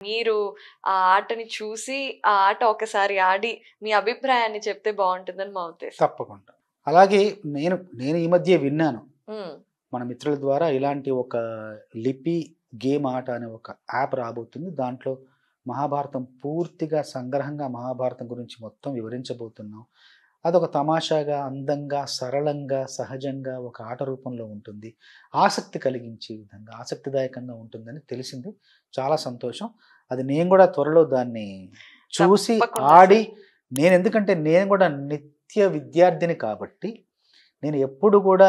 మీరు ఆ ఆటని చూసి, ఆ ఆట ఒకసారి ఆడి మీ అభిప్రాయాన్ని చెప్తే బావుంటుందని మా ఉద్దేశం. తప్పకుండా. అలాగే నేను నేను ఈ మధ్య విన్నాను. హ్మ్. మన మిత్రుల ద్వారా ఇలాంటి ఒక లిపి గేమ్ ఆట అనే ఒక యాప్ రాబోతుంది. దాంట్లో మహాభారతం పూర్తిగా సంగ్రహంగా మహాభారతం గురించి మొత్తం వివరించబోతున్నాం. అదొక తమాషాగా, అందంగా, సరళంగా, సహజంగా ఒక ఆట రూపంలో ఉంటుంది. ఆసక్తి కలిగించే విధంగా, ఆసక్తిదాయకంగా ఉంటుందని తెలిసింది. చాలా సంతోషం. అది నేను కూడా త్వరలో దాన్ని చూసి, తప్పకుండా ఆడి సార్. ఎందుకంటే నేను కూడా నిత్య విద్యార్థిని కాబట్టి నేను ఎప్పుడు కూడా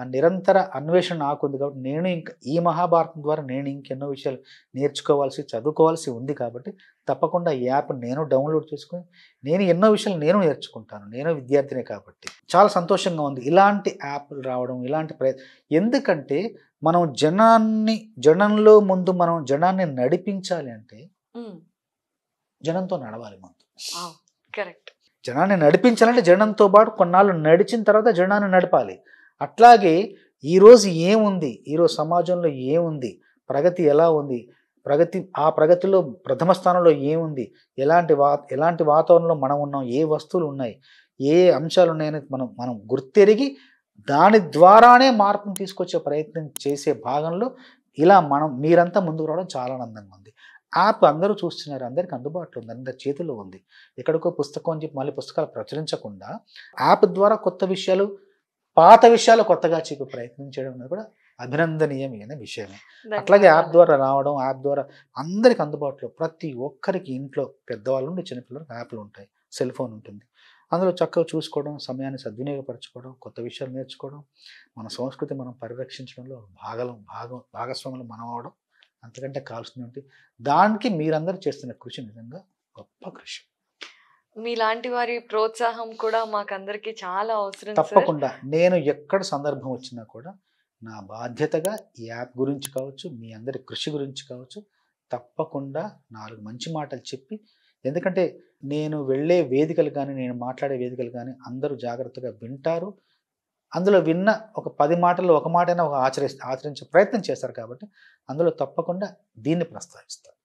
ఆ నిరంతర అన్వేషణ నాకుంది కాబట్టి నేను ఇంకా ఈ మహాభారతం ద్వారా నేను ఇంకెన్నో విషయాలు నేర్చుకోవాల్సి, చదువుకోవాల్సి ఉంది కాబట్టి తప్పకుండా ఈ యాప్ నేను డౌన్లోడ్ చేసుకొని నేను ఎన్నో విషయాలు నేను నేర్చుకుంటాను. నేను విద్యార్థినే కాబట్టి. చాలా సంతోషంగా ఉంది. ఇలాంటి యాప్‌లు రావడం, ఇలాంటి ఎందుకంటే మనం జనంలో ముందు మనం జనాన్ని నడిపించాలి అంటే హ్మ్. జనంతో నడవాలి ముందు. కరెక్ట్. జనాన్ని నడిపించాలంటే జనంతో పాటు కొన్నాళ్ళు నడిచిన తర్వాత జనాన్ని నడపాలి. అట్లాగే ఈరోజు ఏముంది? ఈరోజు సమాజంలో ఏముంది? ప్రగతి ఎలా ఉంది? ఆ ప్రగతిలో ప్రథమ స్థానంలో ఏముంది? ఎలాంటి వాతావరణంలో మనం ఉన్నాం? ఏ వస్తువులు ఉన్నాయి? ఏ అంశాలు ఉన్నాయని మనం మనం గుర్తెరిగి దాని ద్వారానే మార్పును తీసుకొచ్చే ప్రయత్నం చేసే భాగంలో ఇలా మీరంతా ముందుకు రావడం చాలా ఆనందంగా ఉంది. యాప్ అందరూ చూస్తున్నారు. అందరికి అందుబాటులో ఉంది. అందరి చేతుల్లో ఉంది. ఎక్కడికో పుస్తకం అని చెప్పి మళ్ళీ పుస్తకాలు ప్రచురించకుండా యాప్ ద్వారా కొత్త విషయాలు, పాత విషయాలు కొత్తగా చెప్పే ప్రయత్నం చేయడం అనేది కూడా అభినందనీయమైన విషయమే. అట్లాగే యాప్ ద్వారా రావడం, యాప్ ద్వారా అందరికి అందుబాటులో ప్రతి ఒక్కరికి ఇంట్లో పెద్దవాళ్ళ నుండి చిన్నపిల్లలకు యాప్లు ఉంటాయి. సెల్ ఫోన్ ఉంటుంది. అందులో చక్కగా చూసుకోవడం, సమయాన్ని సద్వినియోగపరచుకోవడం, కొత్త విషయాలు నేర్చుకోవడం, మన సంస్కృతి మనం పరిరక్షించడంలో భాగస్వాములు మనం అవడం అంతకంటే కావాల్సింది. దానికి మీరందరూ చేస్తున్న కృషి నిజంగా గొప్ప కృషి. మీలాంటి వారి ప్రోత్సాహం కూడా మాకందరికి చాలా అవసరం సార్. తప్పకుండా. నేను ఎక్కడ సందర్భం వచ్చినా కూడా నా బాధ్యతగా ఈ యాప్ గురించి కావచ్చు, మీ అందరి కృషి గురించి కావచ్చు, తప్పకుండా 4 మంచి మాటలు చెప్పి, ఎందుకంటే నేను వెళ్ళే వేదికలు కానీ, నేను మాట్లాడే వేదికలు కానీ అందరూ జాగ్రత్తగా వింటారు. అందులో విన్న ఒక 10 మాటల్లో ఒక మాటైనా ఆచరించే ప్రయత్నం చేస్తారు కాబట్టి అందులో తప్పకుండా దీన్ని ప్రస్తావిస్తారు.